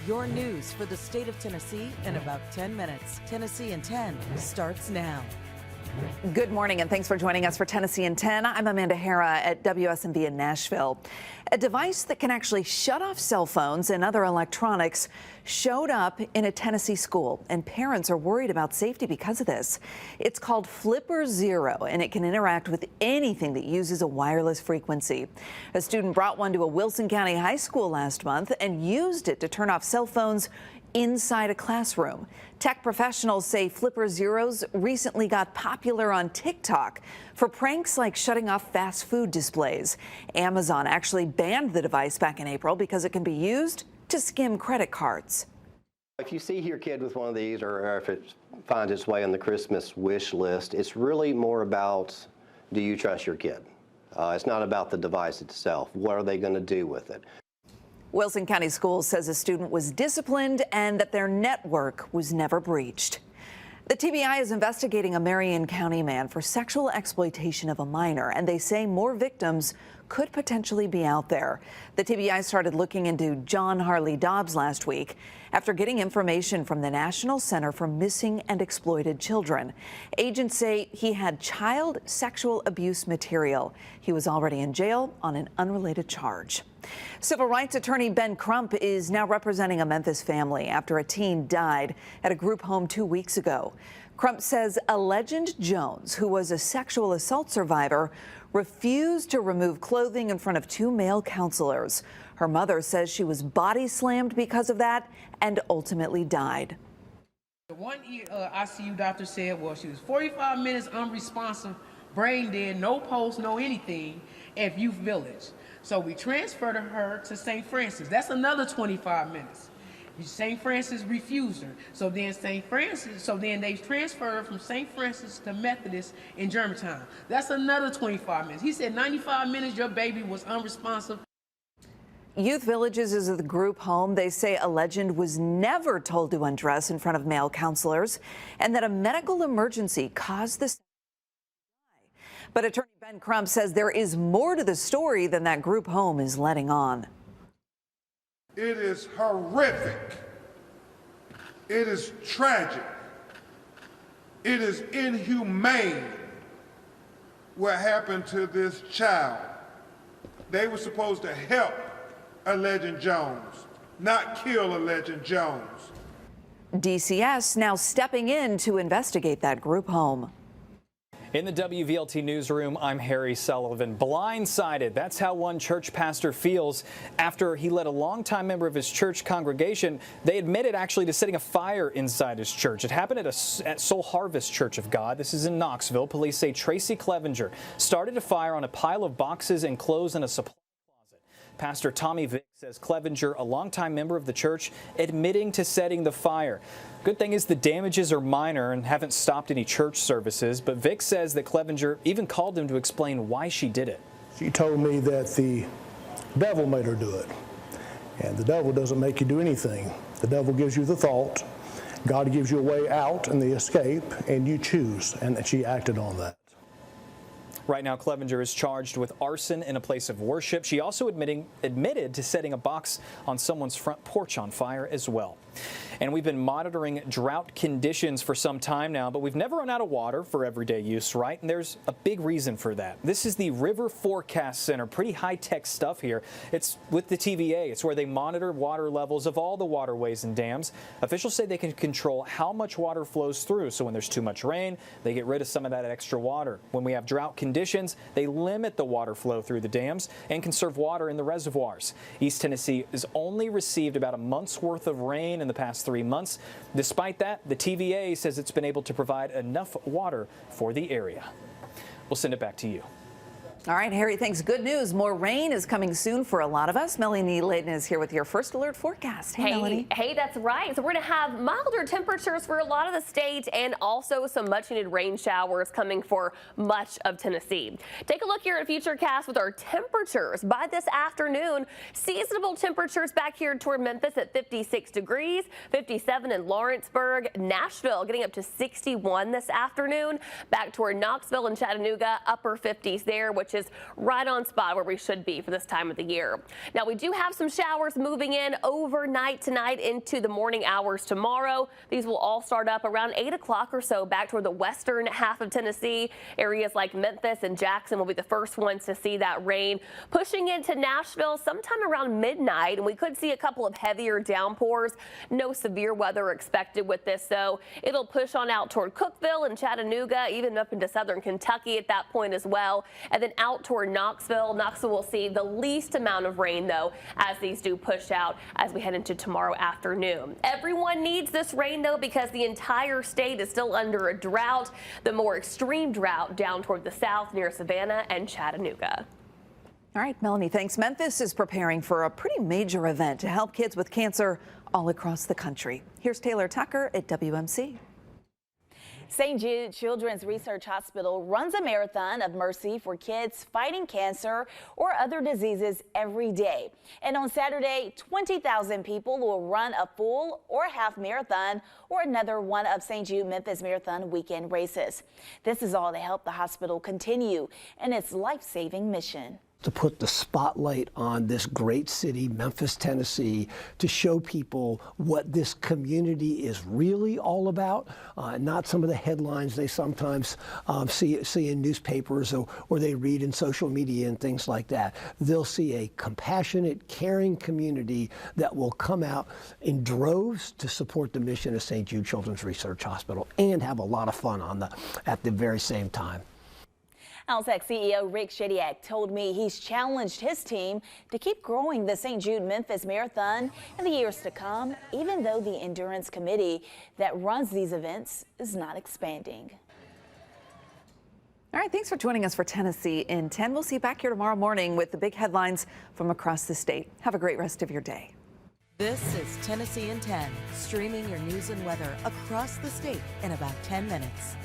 Your news for the state of Tennessee in about 10 minutes. Tennessee in 10 starts now. Good morning and thanks for joining us for Tennessee in 10. I'm Amanda Hara at WSMV in Nashville. A device that can actually shut off cell phones and other electronics showed up in a Tennessee school, and parents are worried about safety because of this. It's called Flipper Zero, and it can interact with anything that uses a wireless frequency. A student brought one to a Wilson County high school last month and used it to turn off cell phones inside a classroom. Tech professionals say Flipper Zeros recently got popular on TikTok for pranks like shutting off fast food displays. Amazon actually banned the device back in April because it can be used to skim credit cards. If you see your kid with one of these, or if it finds its way on the Christmas wish list, it's really more about, do you trust your kid? It's not about the device itself. What are they going to do with it? Wilson County Schools says a student was disciplined and that their network was never breached. The TBI is investigating a Marion County man for sexual exploitation of a minor, and they say more victims could potentially be out there. The TBI started looking into John Harley Dobbs last week after getting information from the National Center for Missing and Exploited Children. Agents say he had child sexual abuse material. He was already in jail on an unrelated charge. Civil rights attorney Ben Crump is now representing a Memphis family after a teen died at a group home 2 weeks ago. Crump says a Legend Jones, who was a sexual assault survivor, refused to remove clothing in front of 2 male counselors. Her mother says she was body slammed because of that and ultimately died. The one ICU doctor said, well, she was 45 minutes unresponsive, brain dead, no pulse, no anything at Youth Village. So we transferred her to St. Francis. That's another 25 minutes. St. Francis refused her. So then they transferred her from St. Francis to Methodist in Germantown. That's another 25 minutes. He said 95 minutes your baby was unresponsive. Youth Villages is the group home. They say a Legend was never told to undress in front of male counselors and that a medical emergency caused this. But attorney Ben Crump says there is more to the story than that group home is letting on. It is horrific. It is tragic. It is inhumane what happened to this child. They were supposed to help a Legend Jones, not kill a Legend Jones. DCS now stepping in to investigate that group home. In the WVLT newsroom, I'm Harry Sullivan. Blindsided. That's how one church pastor feels after he led a longtime member of his church congregation. They admitted actually to setting a fire inside his church. It happened at Soul Harvest Church of God. This is in Knoxville. Police say Tracy Clevenger started a fire on a pile of boxes and clothes in a supply closet. Pastor Tommy Vick says Clevenger, a longtime member of the church, admitting to setting the fire. Good thing is the damages are minor and haven't stopped any church services, but Vick says that Clevenger even called him to explain why she did it. She told me that the devil made her do it, and the devil doesn't make you do anything. The devil gives you the thought, God gives you a way out and the escape, and you choose, and that she acted on that. Right now, Clevenger is charged with arson in a place of worship. She also admitted to setting a box on someone's front porch on fire as well. And we've been monitoring drought conditions for some time now, but we've never run out of water for everyday use, right? And there's a big reason for that. This is the River Forecast Center. Pretty high-tech stuff here. It's with the TVA. It's where they monitor water levels of all the waterways and dams. Officials say they can control how much water flows through. So when there's too much rain, they get rid of some of that extra water. When we have drought conditions, they limit the water flow through the dams and conserve water in the reservoirs. East Tennessee has only received about a month's worth of rain in the past 3 months. Despite that, the TVA says it's been able to provide enough water for the area. We'll send it back to you. All right, Harry, thanks. Good news. More rain is coming soon for a lot of us. Melanie Layden is here with your first alert forecast. Hey, Melanie. Hey, that's right. So we're going to have milder temperatures for a lot of the state and also some much needed rain showers coming for much of Tennessee. Take a look here at Futurecast with our temperatures. By this afternoon, seasonable temperatures back here toward Memphis at 56 degrees, 57 in Lawrenceburg, Nashville getting up to 61 this afternoon. Back toward Knoxville and Chattanooga, upper 50s there, which which is right on spot where we should be for this time of the year. Now, we do have some showers moving in overnight tonight into the morning hours tomorrow. These will all start up around 8 o'clock or so back toward the western half of Tennessee. Areas like Memphis and Jackson will be the first ones to see that rain. Pushing into Nashville sometime around midnight, and we could see a couple of heavier downpours. No severe weather expected with this, though. It'll push on out toward Cookeville and Chattanooga, even up into southern Kentucky at that point as well. And then out toward Knoxville. Knoxville will see the least amount of rain, though, as these do push out as we head into tomorrow afternoon. Everyone needs this rain, though, because the entire state is still under a drought, the more extreme drought down toward the south near Savannah and Chattanooga. All right, Melanie, thanks. Memphis is preparing for a pretty major event to help kids with cancer all across the country. Here's Taylor Tucker at WMC. St. Jude Children's Research Hospital runs a marathon of mercy for kids fighting cancer or other diseases every day. And on Saturday, 20,000 people will run a full or half marathon or another one of St. Jude Memphis Marathon weekend races. This is all to help the hospital continue in its life-saving mission. To put the spotlight on this great city, Memphis, Tennessee, to show people what this community is really all about, not some of the headlines they sometimes see in newspapers or they read in social media and things like that. They'll see a compassionate, caring community that will come out in droves to support the mission of St. Jude Children's Research Hospital and have a lot of fun at the very same time. Alsec CEO Rick Shediak told me he's challenged his team to keep growing the St. Jude Memphis Marathon in the years to come, even though the endurance committee that runs these events is not expanding. All right, thanks for joining us for Tennessee in 10. We'll see you back here tomorrow morning with the big headlines from across the state. Have a great rest of your day. This is Tennessee in 10, streaming your news and weather across the state in about 10 minutes.